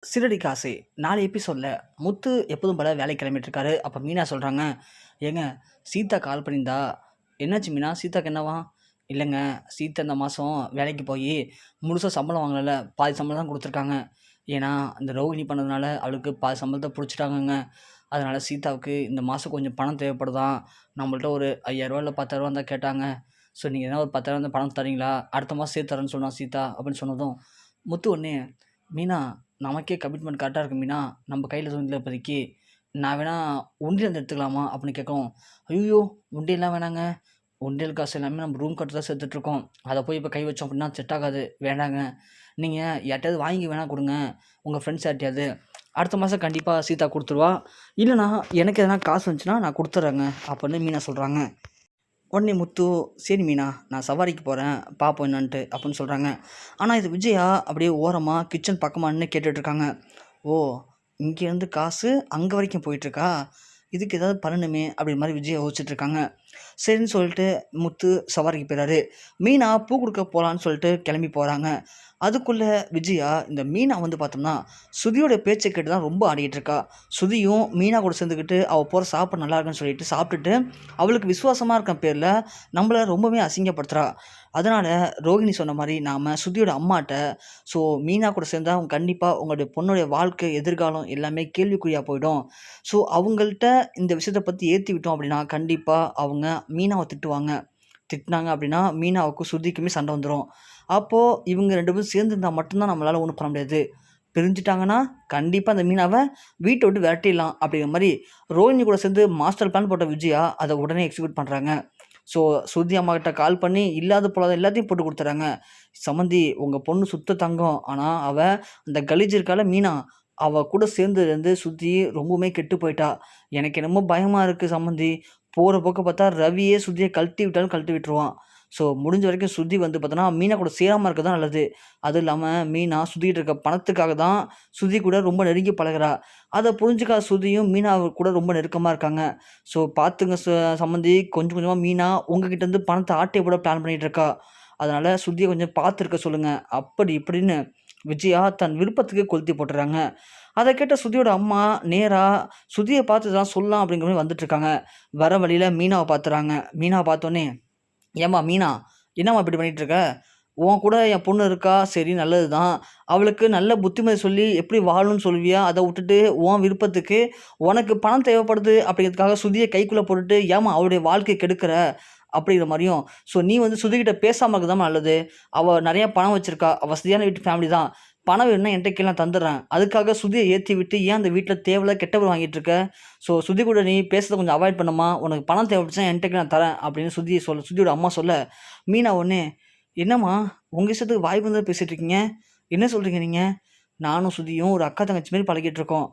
சிறடி காசு 4 எபிசோடில் முத்து எப்போதும் போல வேலைக்கு கிளம்பிட்டுருக்காரு. அப்போ மீனா சொல்கிறாங்க, ஏங்க சீதா கால் பண்ணியிருந்தா. என்னாச்சு மீனா, சீதாக்கு என்னவா? இல்லைங்க, சீதா இந்த மாதம் வேலைக்கு போய் முழுசாக சம்பளம் வாங்கலை, பாதி சம்பளம் தான் கொடுத்துருக்காங்க. ஏன்னா இந்த ரோகிணி பண்ணதுனால அவளுக்கு பாதி சம்பளத்தை பிடிச்சிட்டாங்கங்க. அதனால் சீதாவுக்கு இந்த மாதம் கொஞ்சம் பணம் தேவைப்படுதான். நம்மள்ட்ட ஒரு 5000 இல்லை 10,000 தான் கேட்டாங்க. ஸோ நீங்கள் என்ன ஒரு 10,000 வந்து பணம் தரீங்களா? அடுத்த மாதம் சேர்த்து தரேன்னு சொன்னா சீதா அப்படின்னு சொன்னதும் முத்து ஒன்று, மீனா நமக்கே கமிட்மெண்ட் கரெக்டாக இருக்கு மீனா, நம்ம கையில் எதுவும் இல்லை இப்போதைக்கு, நான் வேணா உண்டியல் வந்து எடுத்துக்கலாமா அப்படின்னு கேட்கும். ஐயோ, உண்டியல்லாம் வேணாங்க, உண்டியல் காசு எல்லாமே நம்ம ரூம் கட்டு தான் சேர்த்துட்ருக்கோம், அதை போய் இப்போ கை வச்சோம் அப்படின்னா செட் ஆகாது, வேண்டாங்க. நீங்கள் யார்ட்டையாவது வாங்கி வேணா கொடுங்க, உங்கள் ஃப்ரெண்ட்ஸ் யார்ட்டையாவது. அடுத்த மாதம் கண்டிப்பாக சீதா கொடுத்துருவா, இல்லைனா எனக்கு எதனா காசு வந்துச்சுன்னா நான் கொடுத்துட்றேங்க அப்படின்னு மீனா சொல்கிறாங்க. உடனே முத்து, சரி மீனா, நான் சவாரிக்கு போகிறேன், பார்ப்போம் என்னான்ட்டு அப்படின்னு சொல்கிறாங்க. ஆனால் இது விஜயா அப்படியே ஓரமாக கிச்சன் பக்கமாக நின்று கேட்டுட்ருக்காங்க. ஓ, இங்கேருந்து காசு அங்கே வரைக்கும் போயிட்டுருக்கா, இதுக்கு ஏதாவது பண்ணணுமே அப்படி மாதிரி விஜயா யோசிச்சுட்ருக்காங்க. சரின்னு சொல்லிட்டு முத்து சவாரிக்கு போயிறாரு. மீனா பூ கொடுக்க போகலான்னு சொல்லிட்டு கிளம்பி போகிறாங்க. அதுக்குள்ளே விஜயா இந்த மீனா வந்து பார்த்தோம்னா சுதியோட பேச்சை கேட்டு தான் ரொம்ப ஆடிக்கிட்டு இருக்கா. சுதியும் மீனா கூட சேர்ந்துக்கிட்டு அவள் போகிற சாப்பாடு நல்லா இருக்குன்னு சொல்லிட்டு சாப்பிட்டுட்டு அவளுக்கு விசுவாசமாக இருக்க பேரில் நம்மளை ரொம்பவே அசிங்கப்படுத்துகிறா. அதனால் ரோகிணி சொன்ன மாதிரி நாம் சுதியோட அம்மாட்ட, ஸோ மீனா கூட சேர்ந்தா அவங்க கண்டிப்பாக உங்களுடைய பொண்ணுடைய வாழ்க்கை எதிர்காலம் எல்லாமே கேள்விக்குறியாக போயிடும். ஸோ அவங்கள்ட்ட இந்த விஷயத்தை பற்றி ஏற்றி விட்டோம் அப்படின்னா கண்டிப்பாக அவங்க மீனாவை திட்டுவாங்க. திட்டினாங்க அப்படின்னா மீனாவுக்கும் சுதிக்குமே சண்டை வந்துடும். அப்போது இவங்க 2 பேரும் சேர்ந்துருந்தா மட்டும்தான் நம்மளால் ஒன்றும் பண்ண முடியாது. பிரிஞ்சுட்டாங்கன்னா கண்டிப்பாக அந்த மீனாவை வீட்டை விட்டு விரட்டிடலாம் அப்படிங்கிற மாதிரி ரோஹிணி கூட சேர்ந்து மாஸ்டர் பிளான் போட்ட விஜயா அதை உடனே எக்ஸிக்யூட் பண்ணுறாங்க. ஸோ ஸ்ருதி அம்மாக்கிட்ட கால் பண்ணி இல்லாத பொல்லாத எல்லாத்தையும் போட்டு கொடுத்துட்றாங்க. சம்மந்தி, உங்கள் பொண்ணு சுத்த தங்கம், ஆனால் அவள் அந்த கலீஜ் இருக்கால மீனா, அவள் கூட சேர்ந்துலேருந்து ஸ்ருதி ரொம்பவுமே கெட்டு போயிட்டா. எனக்கு என்னமோ பயமாக இருக்குது சம்மந்தி. போகிற போக்க பார்த்தா ரவியே ஸ்ருதியை கழட்டி விட்டாலும் கழட்டி விட்டுருவான். ஸோ முடிஞ்ச வரைக்கும் ஸ்ருதி வந்து பார்த்தோன்னா மீனா கூட சேராமல் இருக்க தான் நல்லது. அதுவும் இல்லாமல் மீனா சுற்றிக்கிட்டு இருக்க பணத்துக்காக தான் ஸ்ருதி கூட ரொம்ப நெருங்கி பழகுறா. அதை புரிஞ்சுக்காத ஸ்ருதியும் மீனா கூட ரொம்ப நெருக்கமாக இருக்காங்க. ஸோ பார்த்துங்க சம்மந்தி, கொஞ்சம் கொஞ்சமாக மீனா உங்ககிட்டேருந்து பணத்தை ஆட்டைய போட பிளான் பண்ணிகிட்டு இருக்கா. அதனால் ஸ்ருதியை கொஞ்சம் பார்த்துருக்க சொல்லுங்கள் அப்படி இப்படின்னு விஜயா தன் விருப்பத்துக்கு கொளுத்தி போட்டுறாங்க. அதை கேட்ட ஸ்ருதியோட அம்மா நேராக ஸ்ருதியை பார்த்து தான் சொல்லலாம் அப்படிங்கிற மாதிரி வந்துட்டுருக்காங்க. வர வழியில் மீனாவை பார்த்துறாங்க. மீனாவை பார்த்தோன்னே, ஏம்மா மீனா, என்னம்மா இப்படி பண்ணிகிட்ருக்க? உன் கூட என் பொண்ணு இருக்கா, சரி நல்லது தான். அவளுக்கு நல்ல புத்திமதி சொல்லி எப்படி வாழணும்னு சொல்லுவியா? அதை விட்டுட்டு உன் விருப்பத்துக்கு உனக்கு பணம் தேவைப்படுது அப்படிங்கிறதுக்காக ஸ்ருதியை கைக்குள்ளே போட்டுட்டு ஏம்மா அவளுடைய வாழ்க்கையை கெடுக்கிற? அப்படிங்கிற மாதிரியும். ஸோ நீ வந்து ஸ்ருதிகிட்ட பேசாமல் இருக்கிறது நல்லது. அவள் நிறையா பணம் வச்சுருக்கா, வசதியான வீட்டு ஃபேமிலி தான். பணம் வேணும்னா என்கிட்ட கேளு, நான் தந்துடுறேன். அதுக்காக ஸ்ருதியை ஏற்றி விட்டு ஏன் அந்த வீட்டில் தேவையில்லாத கெட்ட பேர் வாங்கிட்டு இருக்க? ஸோ ஸ்ருதி கூட நீ பேசுறத கொஞ்சம் அவாய்ட் பண்ணும்மா. உனக்கு பணம் தேவைப்பட்டுச்சுன்னா என்கிட்ட கேளு, நான் தரேன் அப்படின்னு ஸ்ருதியோட அம்மா சொல்ல, மீனா ஒன்னே, என்னம்மா உங்கள் இஷ்டத்துக்கு வாய் வந்ததை பேசிகிட்டு இருக்கீங்க? என்ன சொல்கிறீங்க நீங்கள்? நானும் ஸ்ருதியும் ஒரு அக்கா தங்கச்சி மாரி பழகிட்டு இருக்கோம்.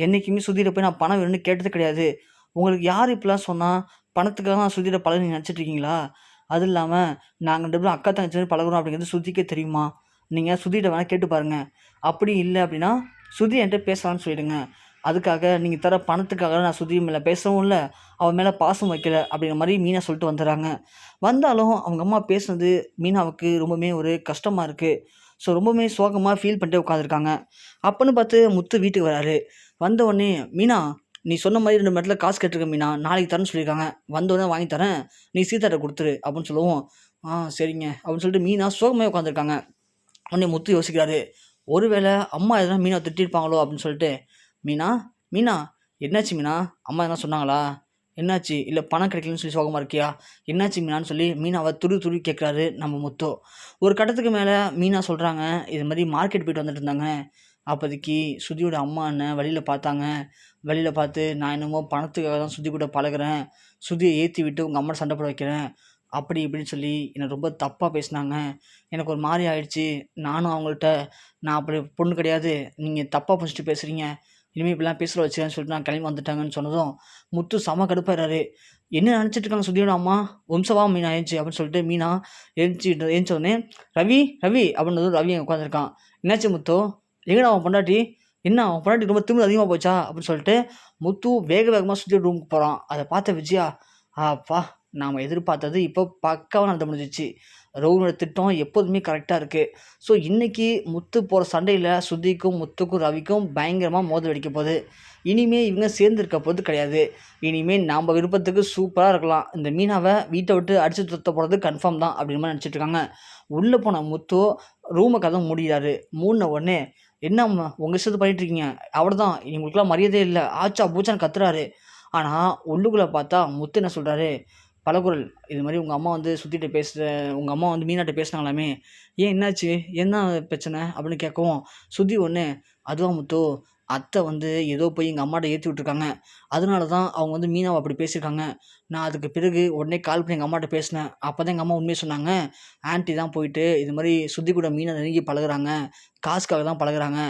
என்றைக்குமே ஸ்ருதியிட்ட போய் நான் பணம் வேணும்னு கேட்டது கிடையாது. உங்களுக்கு யார் இப்படிலாம் சொன்னா? பணத்துக்காக நான் ஸ்ருதியிட்ட பழக நீங்க நினச்சிட்டு இருக்கீங்களா? அதுவும் இல்லாமல் நாங்கள் 2 பேரும் அக்கா தங்கச்சி மாரி பழகுறோம் அப்படிங்கிறது ஸ்ருதிக்கே தெரியுமா? நீங்கள் ஸ்ருதியிட்ட வேணால் கேட்டு பாருங்க. அப்படி இல்லை அப்படின்னா ஸ்ருதி என்கிட்ட பேசலான்னு சொல்லிடுங்க. அதுக்காக நீங்கள் தர பணத்துக்காக நான் ஸ்ருதி மேலே பேசவும் இல்லை, அவன் மேலே பாசம் வைக்கல அப்படிங்கிற மாதிரி மீனா சொல்லிட்டு வந்துடுறாங்க. வந்தாலும் அவங்க அம்மா பேசுனது மீனாவுக்கு ரொம்பவுமே ஒரு கஷ்டமாக இருக்குது. ஸோ ரொம்பவுமே சோகமாக ஃபீல் பண்ணிட்டு உட்காந்துருக்காங்க. அப்போன்னு பார்த்து முத்து வீட்டுக்கு வராரு. வந்த உடனே, மீனா நீ சொன்ன மாதிரி 2 மணி நேரத்தில் காசு கேட்டிருக்கேன் மீனா, நாளைக்கு தரேன்னு சொல்லியிருக்காங்க, வந்தோடனே வாங்கி தரேன், நீ சீதாட்ட கொடுத்துரு அப்படின்னு சொல்லவும், சரிங்க அப்படின்னு சொல்லிட்டு மீனா சோகமாக உட்காந்துருக்காங்க. உடனே முத்து யோசிக்கிறாரு, ஒருவேளை அம்மா எதனா மீனா திட்டிருப்பாங்களோ அப்படின்னு சொல்லிட்டு, மீனா மீனா என்னாச்சு மீனா, அம்மா எதனா சொன்னாங்களா? என்னாச்சு? இல்லை பணம் கிடைக்கலன்னு சொல்லி சோகமாக இருக்கியா? என்னாச்சு மீனான்னு சொல்லி மீனாவை துரு துருவி கேட்குறாரு நம்ம முத்து. ஒரு கட்டத்துக்கு மேலே மீனா சொல்கிறாங்க, இது மாதிரி மார்க்கெட் போயிட்டு வந்துட்டு இருந்தாங்க. அப்போதைக்கு ஸ்ருதியோட அம்மா அண்ணன் வழியில் பார்த்தாங்க. வழியில் பார்த்து, நான் என்னமோ பணத்துக்காக தான் ஸ்ருதி கூட பழகுறேன், ஸ்ருதியை ஏற்றி விட்டு உங்கள் அம்மாட்ட சண்டை போட வைக்கிறேன் அப்படி இப்படின்னு சொல்லி என்னை ரொம்ப தப்பாக பேசினாங்க. எனக்கு ஒரு மாதிரி ஆயிடுச்சு. நானும் அவங்கள்ட்ட, நான் அப்படி பொண்ணு கிடையாது, நீங்கள் தப்பாக புரிஞ்சுட்டு பேசுகிறீங்க, இனிமேல் இப்படிலாம் பேசுகிற வச்சுருன்னு சொல்லிட்டு நான் கிளம்பி வந்துட்டாங்கன்னு சொன்னதும் முத்து செம கடுப்பாயிறாரு. என்ன நினச்சிட்டு இருக்காங்க ஸ்ருதியோட அம்மா? வம்சவா மீனா ஏஞ்சி அப்படின்னு சொல்லிட்டு மீனா ஏஞ்ச உடனே, ரவி ரவி அப்படின்னதும் ரவி அங்கே உட்காந்துருக்கான். என்னாச்சு முத்து, எங்கடா அவன் பொண்டாட்டி? என்ன அவன் பொண்டாட்டி ரொம்ப திமிரு அதிகமாக போச்சா அப்படின்னு சொல்லிட்டு முத்து வேக வேகமாக ஸ்ருதியோட ரூமுக்கு போகிறான். அதை பார்த்த விஜயா, அப்பா நாம் எதிர்பார்த்தது இப்போ பக்காவாக நடந்து முடிஞ்சிச்சு. ரோஹினியோட திட்டம் எப்போதுமே கரெக்டாக இருக்குது. ஸோ இன்றைக்கி முத்து போகிற சண்டையில் சுதிக்கும் முத்துக்கும் ரவிக்கும் பயங்கரமாக மோதல் வெடிக்க போகுது. இனிமேல் இவங்க சேர்ந்துருக்க போகிறது கிடையாது. இனிமேல் நம்ம விருப்பத்துக்கு சூப்பராக இருக்கலாம். இந்த மீனாவை வீட்டை விட்டு அடித்து துரத்த போகிறது கன்ஃபார்ம் தான் அப்படின்ற மாதிரி நினச்சிட்டு இருக்காங்க. உள்ளே போன முத்து ரூமை கதவு மூடிறாரு. மூடின உடனே என்னம்மா உங்கள் இஷ்டத்து பண்ணிட்டுருக்கீங்க, அவ்வளோதான், இவங்களுக்குலாம் மரியாதையே இல்லை, ஆச்சா பூச்சான்னு கத்துறாரு. ஆனால் உள்ளுக்குள்ளே பார்த்தா முத்து என்ன சொல்கிறாரு, பலகுரல் இது மாதிரி உங்கள் அம்மா வந்து சுற்றிட்டு உங்கள் அம்மா வந்து மீனாட்ட பேசினாங்களாமே, ஏன் என்னாச்சு, என்ன பிரச்சனை அப்படின்னு கேட்கவும் சுத்தி ஒன்று, அதுவா முத்து, அத்தை வந்து ஏதோ போய் எங்கள் அம்மாட்ட ஏற்றி விட்ருக்காங்க, அதனால தான் அவங்க வந்து மீனாவை அப்படி பேசியிருக்காங்க. நான் அதுக்கு பிறகு உடனே கால் பண்ணி எங்கள் அம்மாட்ட பேசினேன். அப்போ தான் எங்கள் அம்மா உண்மையை சொன்னாங்க. ஆன்ட்டி தான் போயிட்டு இது மாதிரி சுத்தி கூட மீனை நெருங்கி பழகுறாங்க, காசுக்காக தான் பழகுறாங்க.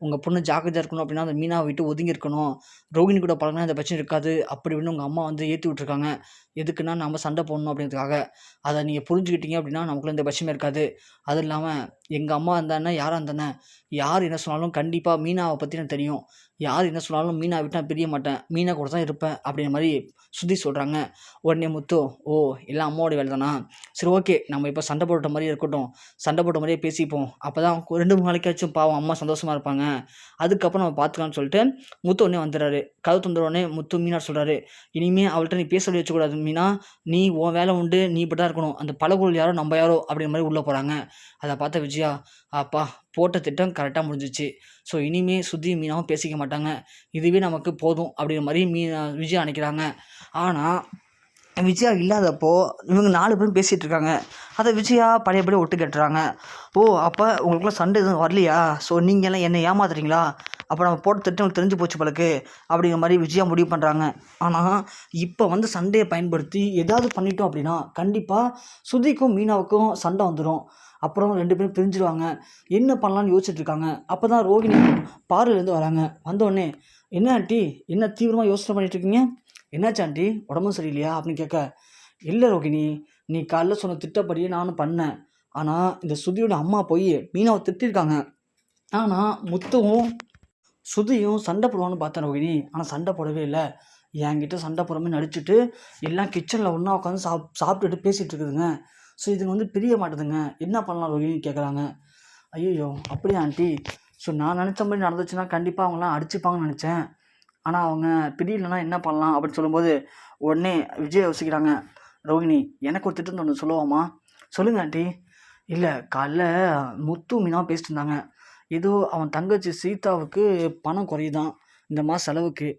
உங்கள் பொண்ணு ஜாக்கிரதையாக இருக்கணும் அப்படின்னா அந்த மீனாவை விட்டு ஒதுங்கி இருக்கணும். ரோகிணி கூட பழகினா இந்த பிரச்சனை இருக்காது அப்படி இப்படின்னு உங்கள் அம்மா வந்து ஏற்றி விட்ருக்காங்க. எதுக்குன்னா நம்ம சண்டை போடணும் அப்படின்றதுக்காக. அதை நீங்கள் புரிஞ்சுக்கிட்டீங்க அப்படின்னா நமக்குள்ள இந்த பிரச்சனை இருக்காது. அதுவும் இல்லாமல் எங்கள் அம்மா இருந்தானே யாராக இருந்தானே, யார் என்ன சொன்னாலும் கண்டிப்பாக மீனாவை பற்றி எனக்கு தெரியும். யார் என்ன சொன்னாலும் மீனா விட்டு நான் பிரிய மாட்டேன், மீனா கூட தான் இருப்பேன் அப்படின்ற மாதிரி சுத்தி சொல்கிறாங்க. உடனே முத்து, ஓ எல்லாம் அம்மாவோட வேலை தானா, சரி ஓகே நம்ம இப்போ சண்டை போட்ட மாதிரியே இருக்கட்டும், சண்டை போட்ட மாதிரியே பேசிப்போம், அப்போ தான் 2-3 நாளைக்காச்சும் பாவம் அம்மா சந்தோஷமாக இருப்பாங்க, அதுக்கப்புறம் நம்ம பார்த்துக்கலாம்னு சொல்லிட்டு முத்து உடனே வந்துடுறாரு. கதவு திறந்தவுடனே முத்து மீனா சொல்கிறாரு, இனிமேல் அவள்கிட்ட நீ பேச சொல்லி வச்சக்கூடாது மீனா, நீ உன் வேலை உண்டு, நீ இப்படி தான் இருக்கணும், அந்த பழகுள் யாரோ நம்ம யாரோ அப்படின்ற மாதிரி உள்ளே போகிறாங்க. அதை பார்த்த விஜயா, அப்பா போட்ட திட்டம் கரெக்டாக முடிஞ்சிச்சு. ஸோ இனிமேல் சுத்தி மீனாவும் பேசிக்க மாட்டாங்க, இதுவே நமக்கு போதும் அப்படிங்கிற மாதிரி விஜயா நினைக்கிறாங்க. ஆனால் விஜயா இல்லாதப்போ இவங்க 4 பேரும் பேசிகிட்டு இருக்காங்க. அதை விஜயா பழையபடி ஒட்டு கட்டுறாங்க. ஓ அப்போ உங்களுக்குள்ள சண்டை எதுவும் வரலையா, ஸோ நீங்கள் எல்லாம் என்னை ஏமாத்துறீங்களா, அப்போ நம்ம போட்ட திட்டம் உங்களுக்கு தெரிஞ்சு போச்சு பழக்கு அப்படிங்கிற மாதிரி விஜயா முடிவு பண்ணுறாங்க. ஆனால் இப்போ வந்து சண்டையை பயன்படுத்தி ஏதாவது பண்ணிட்டோம் அப்படின்னா கண்டிப்பாக சுதிக்கும் மீனாவுக்கும் சண்டை வந்துடும். அப்புறம் 2 பேரும் பிரிஞ்சிடுவாங்க. என்ன பண்ணலான்னு யோசிச்சுட்டு இருக்காங்க. அப்போ தான் ரோகிணி பார்வையிலேருந்து வராங்க. வந்தோடனே, என்ன ஆண்டி என்ன தீவிரமாக யோசனை பண்ணிட்டு இருக்கீங்க, என்னாச்சு ஆண்டி உடம்பும் சரியில்லையா அப்படின்னு கேட்க, இல்லை ரோகிணி, நீ காலைல சொன்ன திட்டப்படியே நானும் பண்ணேன். ஆனால் இந்த சுதியோட அம்மா போய் மீனாவை திட்டிருக்காங்க. ஆனால் முத்துவும் சுதியும் சண்டை போடுவான்னு பார்த்தேன் ரோகிணி, ஆனால் சண்டை போடவே இல்லை. என்கிட்ட சண்டை போடுற மாதிரி நடிச்சுட்டு எல்லாம் கிச்சனில் ஒன்றா உட்காந்து சாப்பிட்டுட்டு பேசிகிட்டு இருக்குதுங்க. ஸோ இதுங்க வந்து பிரிய மாட்டுதுங்க, என்ன பண்ணலாம் ரோகிணின்னு கேட்குறாங்க. ஐயோ அப்படியா ஆண்டி, ஸோ நான் நினச்ச மாதிரி நடந்துச்சுன்னா கண்டிப்பாக அவங்களாம் அடிச்சுப்பாங்கன்னு நினச்சேன், ஆனால் அவங்க பிரியலைன்னா என்ன பண்ணலாம் அப்படின்னு சொல்லும்போது உடனே விஜய் யோசிக்கிறாங்க. ரோகிணி எனக்கு ஒரு திட்டம் ஒன்று சொல்லுவாமா, சொல்லுங்கள் ஆண்டி. இல்லை காலைல முத்து மீனாவும் பேசிட்டு இருந்தாங்க. ஏதோ அவன் தங்கச்சி சீதாவுக்கு பணம் குறையுதான் இந்த மாதம் செலவுக்கு,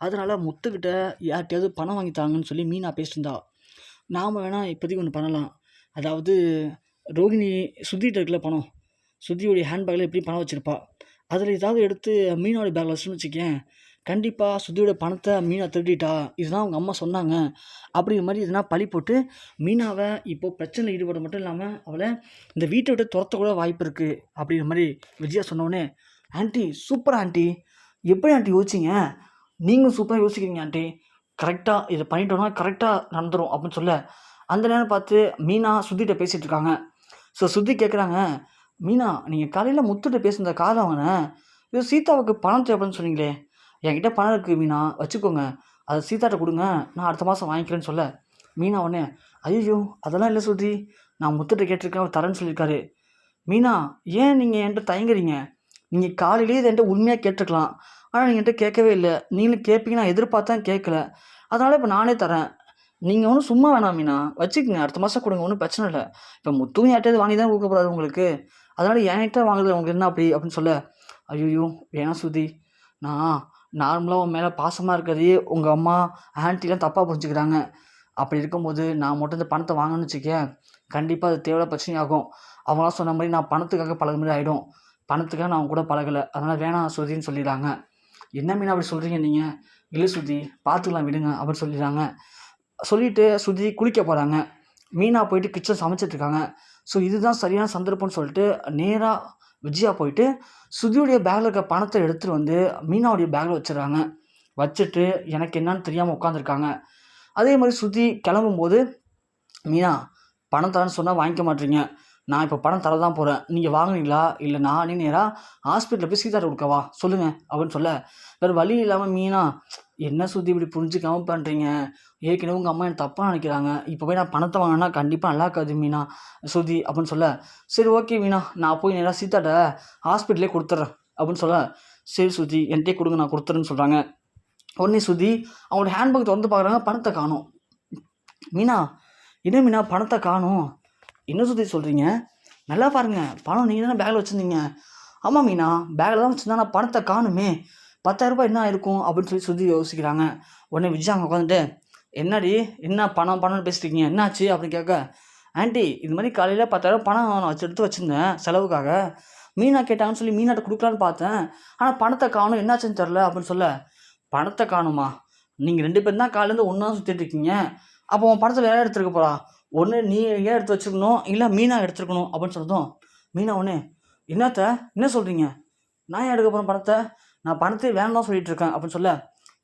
அதனால் முத்துக்கிட்ட யார்கிட்டையாவது பணம் வாங்கி தாங்கன்னு சொல்லி மீனா பேசிட்டு இருந்தா. நாம் வேணால் இப்போதைக்கு ஒன்று பண்ணலாம். அதாவது ரோகிணி சுத்திகிட்ட இருக்கல பணம், சுத்தியோடைய ஹேண்ட்பேக்கில் எப்படி பணம் வச்சுருப்பா, அதில் ஏதாவது எடுத்து மீனோட பேக்கில் வச்சுன்னு வச்சுக்கேன், கண்டிப்பாக சுத்தியோட பணத்தை மீனா திருடிட்டா, இதுதான் அவங்க அம்மா சொன்னாங்க அப்படிங்கிற மாதிரி எதுனா பழி போட்டு மீனாவை இப்போது பிரச்சனையில் ஈடுபட மட்டும் இல்லாமல் அவளை இந்த வீட்டை விட்டு துரத்த கூட வாய்ப்பு இருக்குது அப்படிங்கிற மாதிரி விஜயா சொன்னோடனே, ஆண்டி சூப்பர் ஆண்டி, எப்படி ஆண்டி யோசிச்சிங்க, நீங்களும் சூப்பராக யோசிக்கிறீங்க ஆண்டி, கரெக்டாக இதை பண்ணிட்டோன்னா கரெக்டாக நடந்துடும் அப்படின்னு சொல்ல, அந்த நேரம் பார்த்து மீனா சுத்திகிட்ட பேசிகிட்டு இருக்காங்க. ஸோ சுத்தி கேட்குறாங்க, மீனா நீங்கள் காலையில் முத்துகிட்ட பேசுனத காலை வாங்கினேன், இது சீதாவுக்கு பணம் தேவைன்னு சொன்னீங்களே, என்கிட்ட பணம் இருக்குது மீனா வச்சுக்கோங்க, அதை சீதாட்ட கொடுங்க, நான் அடுத்த மாதம் வாங்கிக்கிறேன்னு சொல்ல, மீனா உடனே ஐயோ அதெல்லாம் இல்லை சுத்தி, நான் முத்துகிட்ட கேட்டிருக்கேன் அவர் தரேன்னு சொல்லியிருக்காரு. மீனா ஏன் நீங்கள் என்கிட்ட தயங்குறீங்க, நீங்கள் காலையிலேயே இதை என்கிட்ட உண்மையாக கேட்டிருக்கலாம், ஆனால் நீங்கள் என்கிட்ட கேட்கவே இல்லை, நீங்களும் கேட்பீங்க நான் எதிர்பார்த்தேன் கேட்கல, அதனால் இப்போ நானே தரேன், நீங்கள் ஒன்றும் சும்மா வேணாம் மீனா வச்சுக்கோங்க, அடுத்த மாதம் கொடுங்க, ஒன்றும் பிரச்சனை இல்லை, இப்போ முத்துவும் யார்கிட்டயாவது வாங்கி தான் கொடுக்க போகிறாரு உங்களுக்கு, அதனால் என்கிட்ட வாங்குறது உங்களுக்கு என்ன அப்படி அப்படின்னு சொல்ல, ஐயோ வேணாம் சுதி, நான் நார்மலாக உன் மேலே பாசமாக இருக்கிறதையே உங்கள் அம்மா ஆன்ட்டிலாம் தப்பாக புரிஞ்சுக்கிறாங்க, அப்படி இருக்கும்போது நான் மட்டும் இந்த பணத்தை வாங்கணும்னு வச்சுக்கேன், கண்டிப்பாக அது தேவையில்ல பிரச்சனையாகும், அவங்களாம் சொன்ன மாதிரி நான் பணத்துக்காக பழக மாதிரி ஆகிடும், பணத்துக்காக நான் அவங்க கூட பழகலை, அதனால் வேணாம் சுதின்னு சொல்லிடுறாங்க. என்ன மீனா அப்படி சொல்கிறீங்க நீங்கள், இல்லை சுதி பார்த்துக்கலாம் விடுங்க அப்படின்னு சொல்லிடுறாங்க. சொல்லிவிட்டு சுதி குளிக்க போகிறாங்க. மீனா போயிட்டு கிச்சன் சமைச்சிட்ருக்காங்க. ஸோ இதுதான் சரியான சந்தர்ப்பம்னு சொல்லிட்டு நேராக விஜயா போயிட்டு சுதியுடைய பேக்கில் இருக்க பணத்தை எடுத்துகிட்டு வந்து மீனாவுடைய பேக்கில் வச்சிடுறாங்க. வச்சுட்டு எனக்கு என்னன்னு தெரியாமல் உட்காந்துருக்காங்க. அதே மாதிரி சுதி கிளம்பும்போது, மீனா பணம் தரேன்னு சொன்னால் வாங்கிக்க மாட்டீங்க, நான் இப்போ பணம் தர தான் போகிறேன், நீங்கள் வாங்குனீங்களா இல்லை நானே நேராக ஹாஸ்பிட்டலில் போய் சீதாட்ட கொடுக்கவா சொல்லுங்கள் அப்படின்னு சொல்ல, வேறு வழி இல்லாமல் மீனா என்ன சுத்தி இப்படி புரிஞ்சுக்காம பண்ணுறீங்க? ஏற்கனவே உங்கள் அம்மா என்ன தப்பாக நினைக்கிறாங்க. இப்போ போய் நான் பணத்தை வாங்கினா கண்டிப்பாக நல்லா இருக்காது மீனா சுதி அப்படின்னு சொல்ல, சரி ஓகே மீனா, நான் போய் நேராக சீதாட்ட ஹாஸ்பிட்டலே கொடுத்துட்றேன் அப்படின்னு சொல்ல, சரி சுதி என்கிட்டயே கொடுங்க நான் கொடுத்துறேன்னு சொல்கிறாங்க. உடனே சுதி அவங்களோட ஹேண்ட்பேக் திறந்து பார்க்குறாங்க, பணத்தை காணும். மீனா, என்ன மீனா பணத்தை காணும்? என்ன சுத்தி சொல்கிறீங்க? நல்லா பாருங்க, பணம் நீங்கள் தானே பேக்கில் வச்சுருந்தீங்க. ஆமாம் மீனா, பேக்கில் தான் வச்சுருந்தா நான் பணத்தை காணுமே, 10,000 ரூபாய் என்ன ஆயிருக்கும் அப்படின்னு சொல்லி சுத்தி யோசிக்கிறாங்க. உடனே விஜய் அங்கே உட்காந்துட்டு, என்னடி என்ன பணம் பணம்னு பேசிட்டீங்க, என்னாச்சு அப்படின்னு கேட்க, ஆண்டி இது மாதிரி காலையில் 10,000 பணம் நான் எடுத்து வச்சுருந்தேன் செலவுக்காக, மீனா கேட்டாங்கன்னு சொல்லி மீனாட்ட கொடுக்கலான்னு பார்த்தேன், ஆனால் பணத்தை காணும், என்னாச்சுன்னு தெரில அப்படின்னு சொல்ல, பணத்தை காணுமா? நீங்கள் 2 பேரும் தான் காலையிலேருந்து ஒன்றா சுற்றிட்டு இருக்கீங்க, அப்போ உன் பணத்தை வேற எடுத்துருக்க போகிறா, ஒன்று நீ எங்கேயா எடுத்து வச்சுருக்கணும், இல்லை மீனா எடுத்துருக்கணும் அப்படின்னு சொன்னதும், மீனா ஒன்று, என்னத்த என்ன சொல்கிறீங்க, நான் ஏன் எடுக்க போகிறேன் பணத்தை, நான் பணத்தை வேணாம் சொல்லிட்டு இருக்கேன் அப்படின்னு சொல்ல,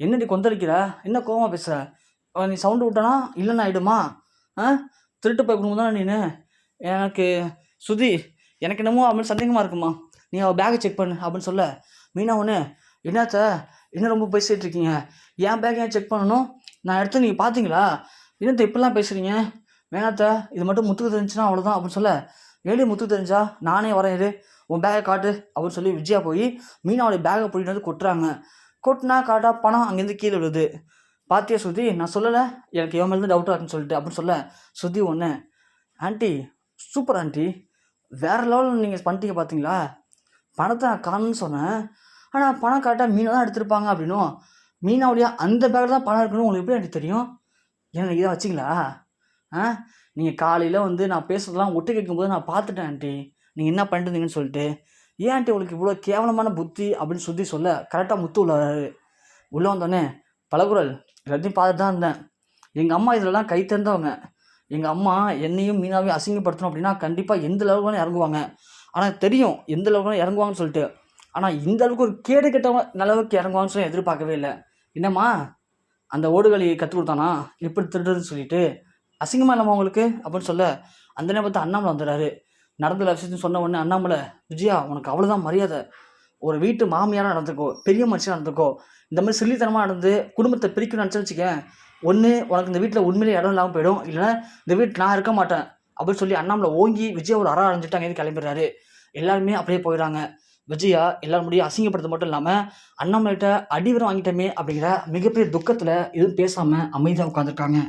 என்னடி கொந்தளிக்கிற, என்ன கோவமாக பேசுகிற, நீ சவுண்டு விட்டானா இல்லைன்னு ஆகிடுமா, திருட்டு போய் கொடுங்க தானே நீனு, எனக்கு சுதி எனக்கு என்னமோ அப்படின்னு சந்தேகமாக இருக்குமா, நீ அவள் பேக்கை செக் பண்ணு அப்படின்னு சொல்ல, மீனா ஒன்று, என்னத்த என்ன ரொம்ப பேசிகிட்டு இருக்கீங்க, என் பேக்கை ஏன் செக் பண்ணணும், நான் எடுத்து நீங்கள் பார்த்தீங்களா, என்னத்த இப்படிலாம் பேசுகிறீங்க, வேணாத்த இது மட்டும் முத்துக்கு தெரிஞ்சுன்னா அவ்வளோதான் அப்படின்னு சொல்ல, ஏழு முத்துக்கு தெரிஞ்சா நானே வரேன் இரு, உன் பேக்கை காட்டு அப்படின்னு சொல்லி விஜயா போய் மீனாவுடைய பேக்கை பிடிக்கிட்டு வந்து கொட்டுறாங்க. கொட்டினா காட்டா பணம் அங்கேருந்து கீழே விழுது. பாத்தியா சுதி, நான் சொல்லலை எனக்கு என் மேலே டவுட்டாக இருக்குன்னு சொல்லிட்டு அப்படின்னு சொல்ல, சுதி ஒன்று, ஆண்டி சூப்பர் ஆண்டி, வேறு லெவலில் நீங்கள் பண்ணிட்டீங்க பார்த்தீங்களா, பணத்தை நான் காணுன்னு சொன்னேன், ஆனால் பணம் கரெக்டாக மீனை தான் எடுத்திருப்பாங்க அப்படின்னும், மீனாவுடைய அந்த பேக்கில் தான் பணம் இருக்கணும் உங்களுக்கு எப்படி ஆண்டி தெரியும், ஏன்னா இதை வச்சிங்களா, நீங்கள் காலையில் வந்து நான் பேசுறதெல்லாம் ஒட்டு கேட்கும்போது நான் பார்த்துட்டேன் ஆண்டி, நீங்கள் என்ன பண்ணிட்டு இருந்தீங்கன்னு சொல்லிட்டு, ஏன் ஆண்டி உங்களுக்கு இவ்வளோ கேவலமான புத்தி அப்படின்னு சுற்றி சொல்ல, கரெக்டாக முத்து உள்ளாரு. உள்ளே வந்தோடனே, பலகுரல் எல்லாத்தையும் பார்த்துட்டு தான் இருந்தேன், எங்கள் அம்மா இதிலலாம் கை திறந்தவங்க, எங்கள் அம்மா என்னையும் மீனாவையும் அசிங்கப்படுத்தணும் அப்படின்னா கண்டிப்பாக எந்த அளவுக்கு வேணால் இறங்குவாங்க, ஆனால் தெரியும் எந்த அளவுக்கு வேணால் இறங்குவாங்கன்னு சொல்லிட்டு, ஆனால் இந்த அளவுக்கு ஒரு கேடு கெட்டவங்க நிலவுக்கு இறங்குவாங்கன்னு சொல்லி எதிர்பார்க்கவே இல்லை. என்னம்மா அந்த ஓடுகளை கற்றுக் கொடுத்தானா எப்படி திருடுறதுன்னு சொல்லிட்டு, அசிங்கமாக இல்லாமல் உங்களுக்கு அப்படின்னு சொல்ல, அந்த நேரம் பார்த்து அண்ணாமலை வந்துடுறாரு. நடந்த விஷயத்தையும் சொன்ன உடனே, அண்ணாமலை, விஜயா உனக்கு அவ்வளோதான் மரியாதை, ஒரு வீட்டு மாமியாராக நடந்துக்கோ, பெரிய மனுஷனாக நடந்துக்கோ, இந்த மாதிரி சில்லித்தனமாக நடந்து குடும்பத்தை பிரிக்கணும்னு நினச்சி வச்சுக்க, ஒன்று உனக்கு இந்த வீட்டில் உண்மையிலே இடம் இல்லாமல் போயிடும், இல்லைன்னா இந்த வீட்டில் நான் இருக்க மாட்டேன் அப்படின்னு சொல்லி அண்ணாமலை ஓங்கி விஜயா ஒரு அரைஞ்சிட்டு அங்கேருந்து கிளம்பிடுறாரு. எல்லாருமே அப்படியே போயிடுறாங்க. விஜயா எல்லாரும் முடியும் அசிங்கப்படுத்த மட்டும் இல்லாமல் அண்ணாமலைகிட்ட அடிவரம் வாங்கிட்டோமே அப்படிங்கிற மிகப்பெரிய துக்கத்தில் எதுவும் பேசாமல் அமைதியாக உட்காந்துருக்காங்க.